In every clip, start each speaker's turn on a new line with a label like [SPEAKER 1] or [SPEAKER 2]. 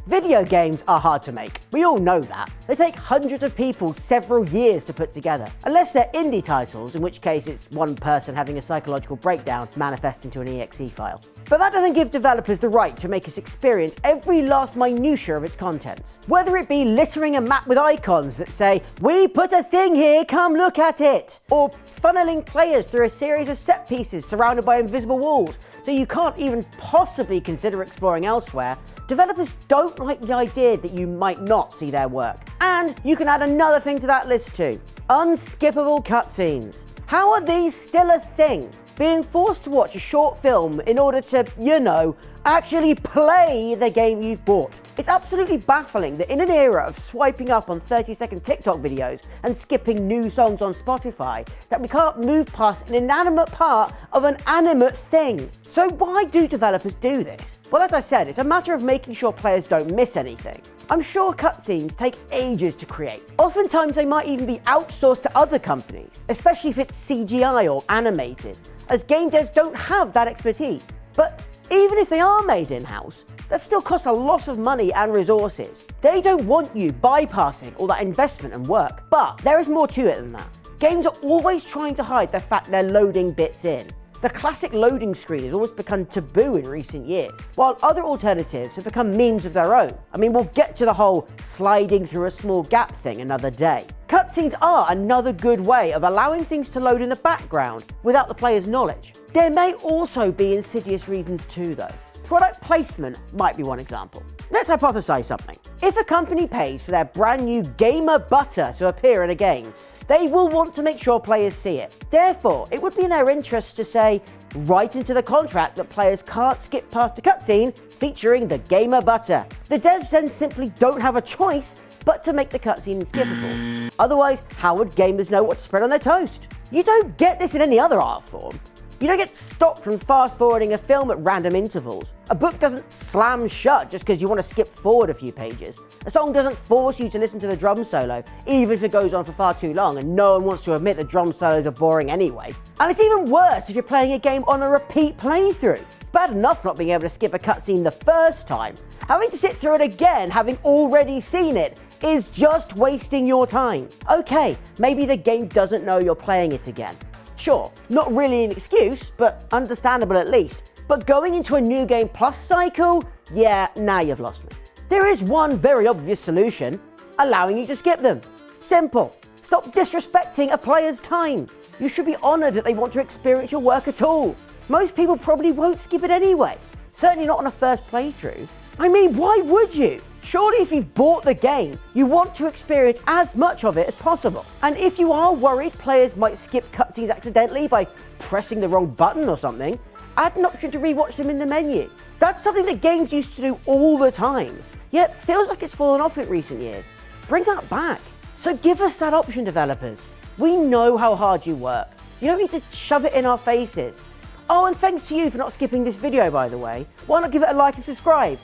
[SPEAKER 1] Video games are hard to make. We all know that. They take hundreds of people several years to put together. Unless they're indie titles, in which case it's one person having a psychological breakdown manifesting to an exe file. But that doesn't give developers the right to make us experience every last minutiae of its contents. Whether it be littering a map with icons that say, "We put a thing here, come look at it," or funneling players through a series of set pieces surrounded by invisible walls, so you can't even possibly consider exploring elsewhere, developers don't like the idea that you might not see their work. And you can add another thing to that list too: unskippable cutscenes. How are these still a thing? Being forced to watch a short film in order to, actually play the game you've bought. It's absolutely baffling that in an era of swiping up on 30-second TikTok videos and skipping new songs on Spotify, that we can't move past an inanimate part of an animate thing. So why do developers do this? Well, as I said, it's a matter of making sure players don't miss anything. I'm sure cutscenes take ages to create. Oftentimes they might even be outsourced to other companies, especially if it's CGI or animated, as game devs don't have that expertise. But even if they are made in-house, that still costs a lot of money and resources. They don't want you bypassing all that investment and work. But there is more to it than that. Games are always trying to hide the fact they're loading bits in. The classic loading screen has always become taboo in recent years, while other alternatives have become memes of their own. I mean, we'll get to the whole sliding through a small gap thing another day. Cutscenes are another good way of allowing things to load in the background without the player's knowledge. There may also be insidious reasons too, though. Product placement might be one example. Let's hypothesize something. If a company pays for their brand new gamer butter to appear in a game, they will want to make sure players see it. Therefore, it would be in their interest to say, right into the contract, that players can't skip past a cutscene featuring the gamer butter. The devs then simply don't have a choice but to make the cutscene skippable. Otherwise, how would gamers know what to spread on their toast? You don't get this in any other art form. You don't get stopped from fast-forwarding a film at random intervals. A book doesn't slam shut just because you want to skip forward a few pages. A song doesn't force you to listen to the drum solo, even if it goes on for far too long and no one wants to admit that drum solos are boring anyway. And it's even worse if you're playing a game on a repeat playthrough. It's bad enough not being able to skip a cutscene the first time. Having to sit through it again, having already seen it, is just wasting your time. Okay, maybe the game doesn't know you're playing it again. Sure, not really an excuse, but understandable at least. But going into a new game plus cycle? Yeah, now you've lost me. There is one very obvious solution: allowing you to skip them. Simple. Stop disrespecting a player's time. You should be honoured that they want to experience your work at all. Most people probably won't skip it anyway. Certainly not on a first playthrough. I mean, why would you? Surely if you've bought the game, you want to experience as much of it as possible. And if you are worried players might skip cutscenes accidentally by pressing the wrong button or something, add an option to rewatch them in the menu. That's something that games used to do all the time, yet feels like it's fallen off in recent years. Bring that back. So give us that option, developers. We know how hard you work. You don't need to shove it in our faces. Oh, and thanks to you for not skipping this video, by the way. Why not give it a like and subscribe?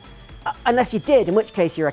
[SPEAKER 1] Unless you did, in which case you're a